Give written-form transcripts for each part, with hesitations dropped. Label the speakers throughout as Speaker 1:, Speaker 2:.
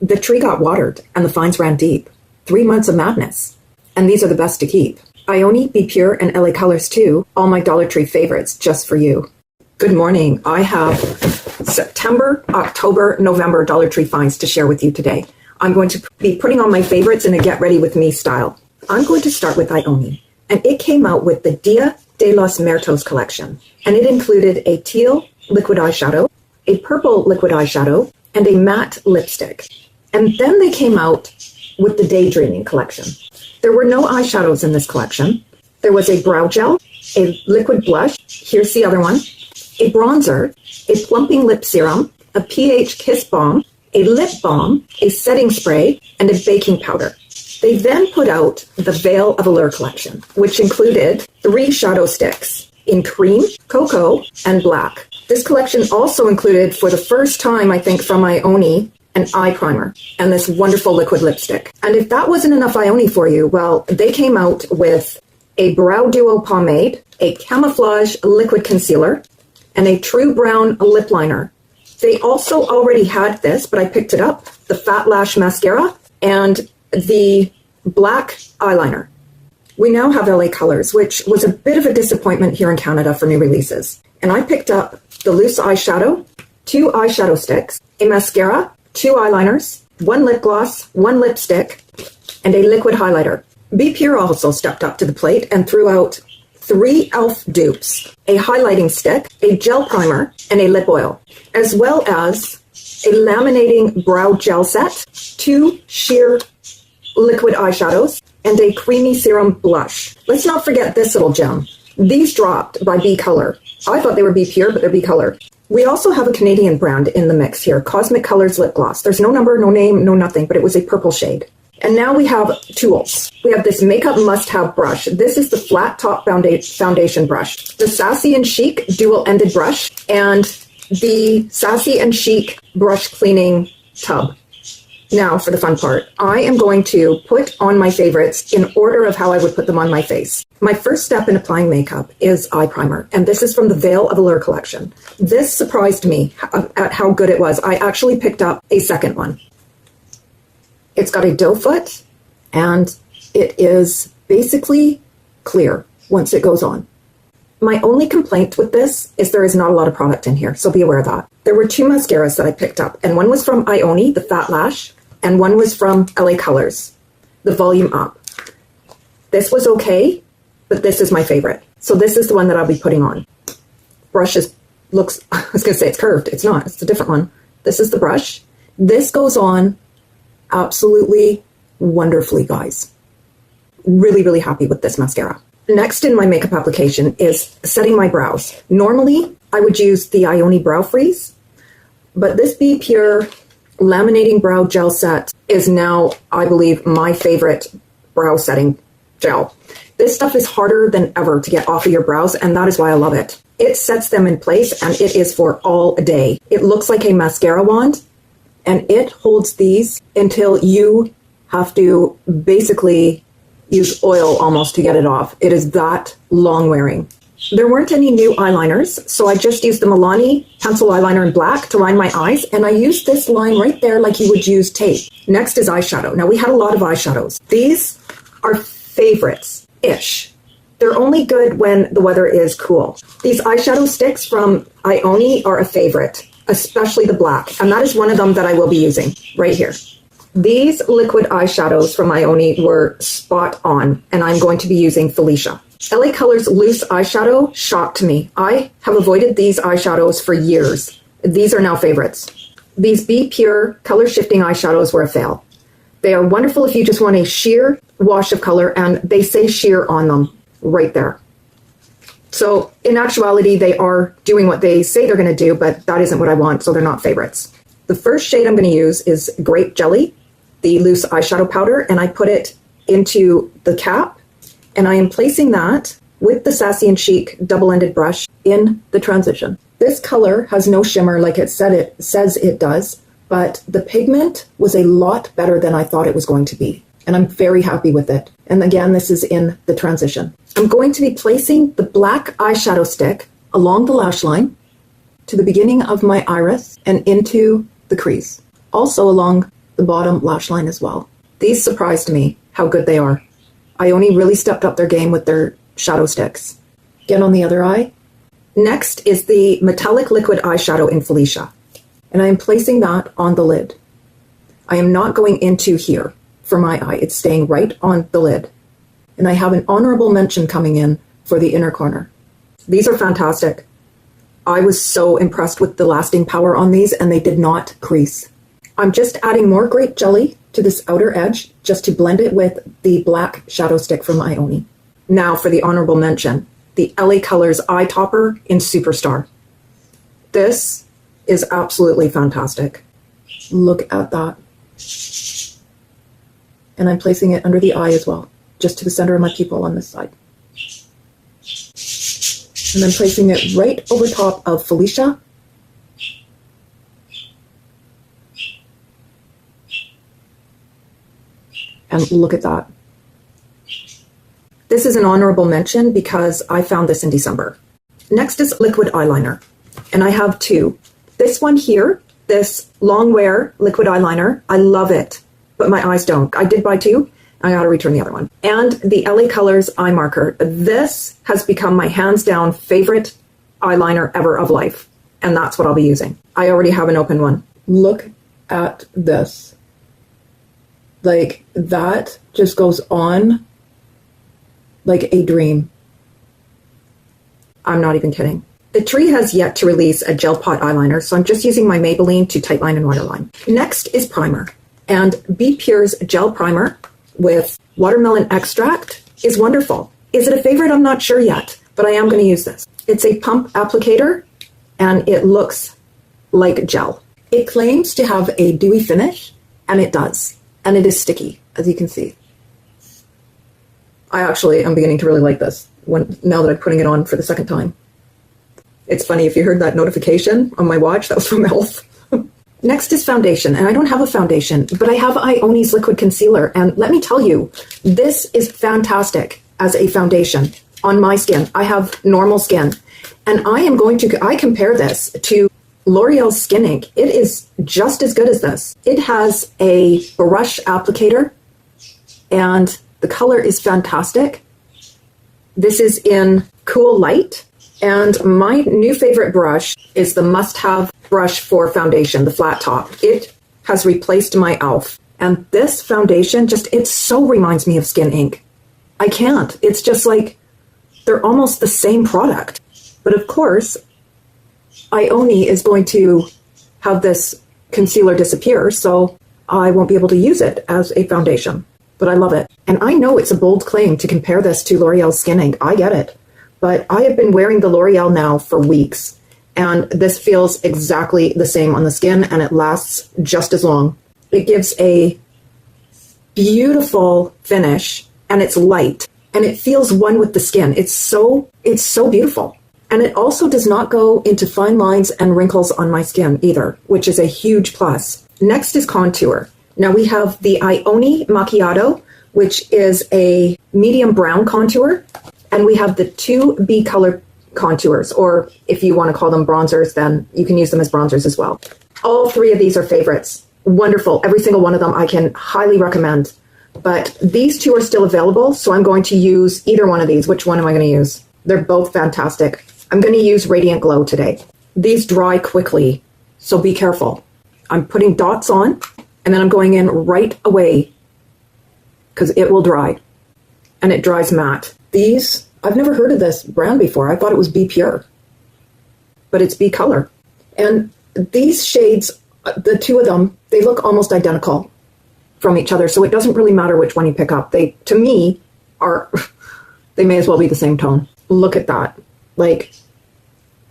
Speaker 1: The tree got watered and the finds ran deep. 3 months of madness. And these are the best to keep. Ioni, Be Pure, and LA Colors too, all my Dollar Tree favorites just for you. Good morning. I have September, October, November Dollar Tree finds to share with you today. I'm going to be putting on my favorites in a get ready with me style. I'm going to start with Ioni, and it came out with the Dia de los Muertos collection, and it included a teal liquid eyeshadow, a purple liquid eyeshadow, and a matte lipstick. And then they came out with the Daydreaming collection. There were no eyeshadows in this collection. There was a brow gel, a liquid blush, here's the other one, a bronzer, a plumping lip serum, a pH kiss balm, a lip balm, a setting spray, and a baking powder. They then put out the Veil of Allure collection, which included 3 shadow sticks in cream, cocoa, and black. This collection also included, for the first time, I think, from Ioni, an eye primer and this wonderful liquid lipstick. And if that wasn't enough Ioni for you, well, they came out with a Brow Duo pomade, a camouflage liquid concealer, and a true brown lip liner. They also already had this, but I picked it up, the Fat Lash mascara and the black eyeliner. We now have LA Colors, which was a bit of a disappointment here in Canada for new releases. And I picked up the loose eyeshadow, 2 eyeshadow sticks, a mascara, 2 eyeliners, 1 lip gloss, 1 lipstick, and a liquid highlighter. Be Pure also stepped up to the plate and threw out 3 e.l.f. dupes, a highlighting stick, a gel primer, and a lip oil, as well as a laminating brow gel set, 2 sheer liquid eyeshadows, and a creamy serum blush. Let's not forget this little gem. These dropped by Be Color. I thought they were Be Pure, but they're Be Color. We also have a Canadian brand in the mix here, Cosmic Colors Lip Gloss. There's no number, no name, no nothing, but it was a purple shade. And now we have tools. We have this makeup must-have brush. This is the flat top foundation brush, the Sassy and Chic dual-ended brush, and the Sassy and Chic brush cleaning tub. Now for the fun part. I am going to put on my favorites in order of how I would put them on my face. My first step in applying makeup is eye primer, and this is from the Veil of Allure collection. This surprised me at how good it was. I actually picked up a second one. It's got a doe foot, and it is basically clear once it goes on. My only complaint with this is there is not a lot of product in here, so be aware of that. There were 2 mascaras that I picked up, and one was from Ioni, the Fat Lash, and one was from LA Colors, the Volume Up. This was okay, but this is my favorite. So this is the one that I'll be putting on. Brush looks, I was going to say it's curved. It's not. It's a different one. This is the brush. This goes on absolutely wonderfully, guys. Really, really happy with this mascara. Next in my makeup application is setting my brows. Normally, I would use the Ioni Brow Freeze, but this Be Pure laminating brow gel set is now, I believe, my favorite brow setting gel. This stuff is harder than ever to get off of your brows, and that is why I love it. It sets them in place, and it is for all day. It looks like a mascara wand, and it holds these until you have to basically use oil almost to get it off. It is that long wearing. There weren't any new eyeliners, so I just used the Milani pencil eyeliner in black to line my eyes, and I used this line right there like you would use tape. Next is eyeshadow. Now, we had a lot of eyeshadows. These are favorites-ish. They're only good when the weather is cool. These eyeshadow sticks from Ioni are a favorite, especially the black, and that is one of them that I will be using right here. These liquid eyeshadows from Ioni were spot on, and I'm going to be using Felicia. LA Colors Loose Eyeshadow shocked me. I have avoided these eyeshadows for years. These are now favorites. These Be Pure color shifting eyeshadows were a fail. They are wonderful if you just want a sheer wash of color, and they say sheer on them right there. So in actuality, they are doing what they say they're going to do, but that isn't what I want, so they're not favorites. The first shade I'm going to use is Grape Jelly, the loose eyeshadow powder, and I put it into the cap, and I am placing that with the Sassy and Chic double-ended brush in the transition. This color has no shimmer like it says it does, but the pigment was a lot better than I thought it was going to be, and I'm very happy with it. And again, this is in the transition. I'm going to be placing the black eyeshadow stick along the lash line to the beginning of my iris and into the crease. Also along the the bottom lash line as well. These surprised me how good they are. Ioni really stepped up their game with their shadow sticks. Again on the other eye. Next is the metallic liquid eyeshadow in Felicia. And I am placing that on the lid. I am not going into here for my eye. It's staying right on the lid. And I have an honorable mention coming in for the inner corner. These are fantastic. I was so impressed with the lasting power on these, and they did not crease. I'm just adding more grape jelly to this outer edge just to blend it with the black shadow stick from Ioni. Now for the honorable mention, the LA Colors Eye Topper in Superstar. This is absolutely fantastic. Look at that. And I'm placing it under the eye as well, just to the center of my pupil on this side. And I'm placing it right over top of Felicia. And look at that. This is an honorable mention because I found this in December. Next is liquid eyeliner. And I have two. This one here, this long wear liquid eyeliner, I love it, but my eyes don't. I did buy two. I gotta return the other one. And the LA Colors eye marker. This has become my hands down favorite eyeliner ever of life. And that's what I'll be using. I already have an open one. Look at this. Like, that just goes on like a dream. I'm not even kidding. The tree has yet to release a gel pot eyeliner, so I'm just using my Maybelline to tightline and waterline. Next is primer. And Be Pure's gel primer with watermelon extract is wonderful. Is it a favorite? I'm not sure yet, but I am going to use this. It's a pump applicator, and it looks like gel. It claims to have a dewy finish, and it does. And it is sticky, as you can see. I actually am beginning to really like this now that I'm putting it on for the second time. It's funny, if you heard that notification on my watch, that was from e.l.f. Next is foundation, and I don't have a foundation, but I have Ioni's liquid concealer, and let me tell you, this is fantastic as a foundation on my skin. I have normal skin, and I compare this to L'Oreal's Skin Ink. It is just as good as this. It has a brush applicator, and the color is fantastic. This is in Cool Light, and my new favorite brush is the must-have brush for foundation, the flat top. It has replaced my e.l.f. And this foundation it so reminds me of Skin Ink. I can't. It's just like they're almost the same product. But of course, Ioni is going to have this concealer disappear, so I won't be able to use it as a foundation. But I love it. And I know it's a bold claim to compare this to L'Oreal's Skin Ink. I get it. But I have been wearing the L'Oreal now for weeks, and this feels exactly the same on the skin, and it lasts just as long. It gives a beautiful finish, and it's light, and it feels one with the skin. It's so beautiful. And it also does not go into fine lines and wrinkles on my skin either, which is a huge plus. Next is contour. Now we have the Ioni Macchiato, which is a medium brown contour. And we have the 2B color contours, or if you want to call them bronzers, then you can use them as bronzers as well. All three of these are favorites. Wonderful. Every single one of them I can highly recommend. But these two are still available, so I'm going to use either one of these. Which one am I going to use? They're both fantastic. I'm going to use Radiant Glow today. These dry quickly, so be careful. I'm putting dots on, and then I'm going in right away because it will dry. And it dries matte. These, I've never heard of this brand before. I thought it was Be Pure, but it's Be Color. And these shades, the two of them, they look almost identical from each other, so it doesn't really matter which one you pick up. They, to me, they may as well be the same tone. Look at that. Like,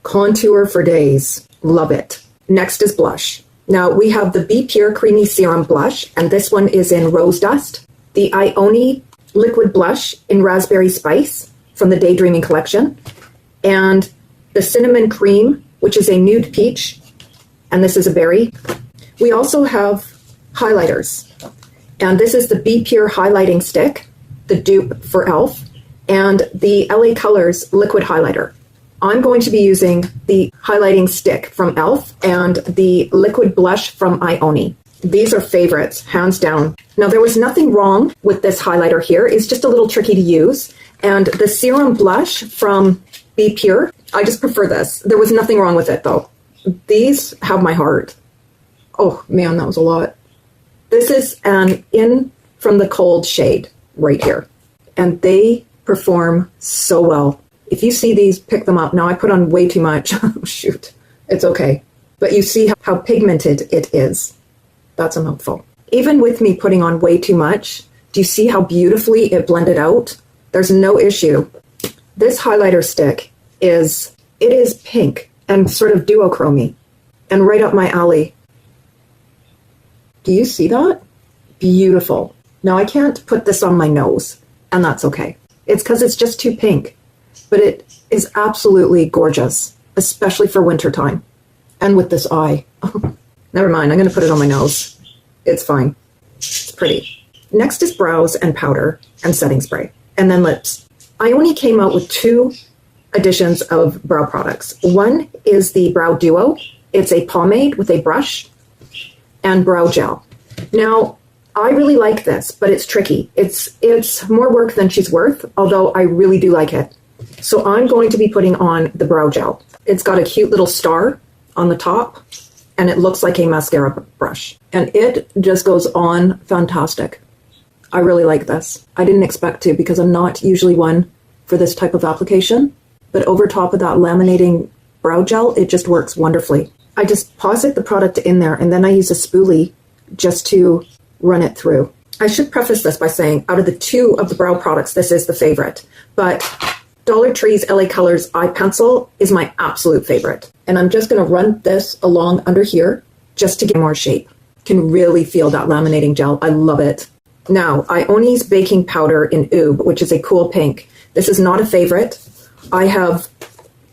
Speaker 1: contour for days. Love it. Next is blush. Now, we have the Be Pure Creamy Serum Blush, and this one is in Rose Dust. The Ioni Liquid Blush in Raspberry Spice from the Daydreaming collection, and the Cinnamon Cream, which is a nude peach, and this is a berry. We also have highlighters, and this is the Be Pure Highlighting Stick, the dupe for e.l.f., and the LA Colors Liquid Highlighter. I'm going to be using the highlighting stick from e.l.f. and the liquid blush from Ioni. These are favorites, hands down. Now, there was nothing wrong with this highlighter here. It's just a little tricky to use. And the serum blush from Be Pure, I just prefer this. There was nothing wrong with it, though. These have my heart. Oh, man, that was a lot. This is an In From the Cold shade right here. And they perform so well. If you see these, pick them up. Now, I put on way too much. Oh, shoot. It's okay. But you see how pigmented it is. That's a mouthful. Even with me putting on way too much, do you see how beautifully it blended out? There's no issue. This highlighter stick is pink and sort of duochrome-y and right up my alley. Do you see that? Beautiful. Now I can't put this on my nose, and that's okay. It's because it's just too pink, but it is absolutely gorgeous, especially for wintertime. And with this eye. Never mind, I'm going to put it on my nose. It's fine. It's pretty. Next is brows and powder and setting spray, and then lips. Ioni came out with 2 editions of brow products. One is the Brow Duo. It's a pomade with a brush and brow gel. Now, I really like this, but it's tricky. It's more work than she's worth, although I really do like it. So I'm going to be putting on the brow gel. It's got a cute little star on the top, and it looks like a mascara brush. And it just goes on fantastic. I really like this. I didn't expect to because I'm not usually one for this type of application, but over top of that laminating brow gel, it just works wonderfully. I just deposit the product in there, and then I use a spoolie just to run it through. I should preface this by saying out of the 2 of the brow products, this is the favorite, but Dollar Tree's LA Colors Eye Pencil is my absolute favorite. And I'm just going to run this along under here just to get more shape. Can really feel that laminating gel. I love it. Now, Ioni's Baking Powder in Oob, which is a cool pink. This is not a favorite. I have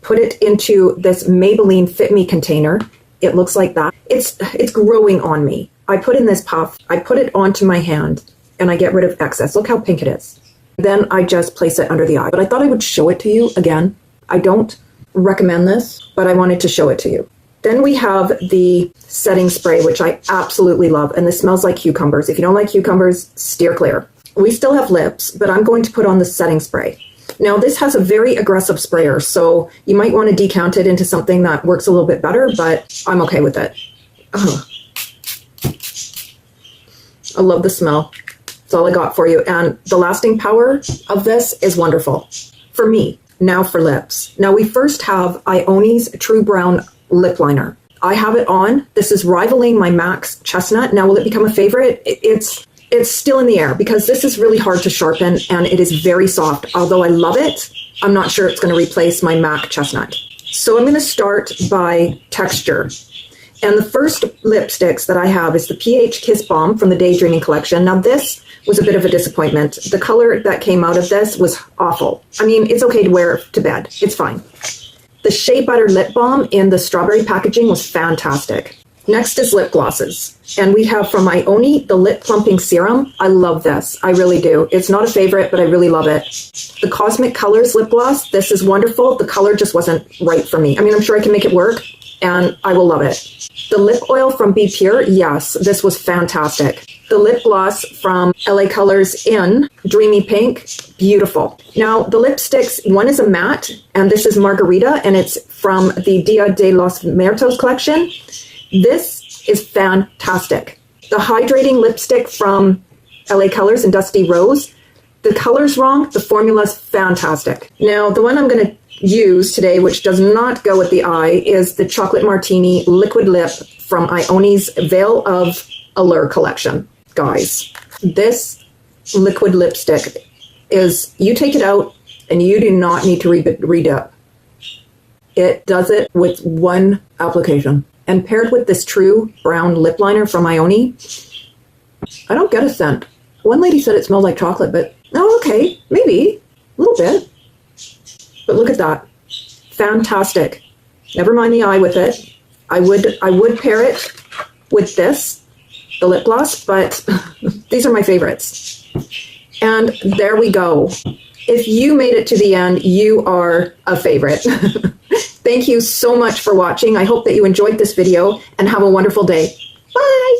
Speaker 1: put it into this Maybelline Fit Me container. It looks like that. It's growing on me. I put in this puff, I put it onto my hand, and I get rid of excess. Look how pink it is. Then I just place it under the eye. But I thought I would show it to you again. I don't recommend this, but I wanted to show it to you. Then we have the setting spray, which I absolutely love, and this smells like cucumbers. If you don't like cucumbers, steer clear. We still have lips, but I'm going to put on the setting spray. Now, this has a very aggressive sprayer, so you might want to decant it into something that works a little bit better, but I'm okay with it. Oh. I love the smell. That's all I got for you. And the lasting power of this is wonderful. For me, now for lips. Now we first have Ioni's True Brown Lip Liner. I have it on. This is rivaling my MAC's Chestnut. Now will it become a favorite? It's still in the air because this is really hard to sharpen and it is very soft. Although I love it, I'm not sure it's going to replace my MAC Chestnut. So I'm going to start by texture. And the first lipsticks that I have is the PH Kiss Balm from the Daydreaming collection. Now this was a bit of a disappointment. The color that came out of this was awful. I mean, it's okay to wear to bed. It's fine. The Shea Butter Lip Balm in the strawberry packaging was fantastic. Next is lip glosses. And we have from Ioni, the Lip Plumping Serum. I love this. I really do. It's not a favorite, but I really love it. The Cosmic Colors lip gloss. This is wonderful. The color just wasn't right for me. I mean, I'm sure I can make it work, and I will love it. The lip oil from Be Pure, yes, this was fantastic. The lip gloss from LA Colors in Dreamy Pink, beautiful. Now, the lipsticks, one is a matte, and this is Margarita, and it's from the Dia de los Muertos collection. This is fantastic. The hydrating lipstick from LA Colors in Dusty Rose, the color's wrong, the formula's fantastic. Now, the one I'm going to use today, which does not go with the eye, is the Chocolate Martini Liquid Lip from Ioni's Veil of Allure collection. Guys, this liquid lipstick is, you take it out and you do not need to re-dip. It does it with one application. And paired with this True Brown Lip Liner from Ioni, I don't get a scent. One lady said it smelled like chocolate, but oh, okay, maybe a little bit. But look at that. Fantastic. Never mind the eye with it. I would pair it with this, the lip gloss, but these are my favorites. And there we go. If you made it to the end, you are a favorite. Thank you so much for watching. I hope that you enjoyed this video and have a wonderful day. Bye.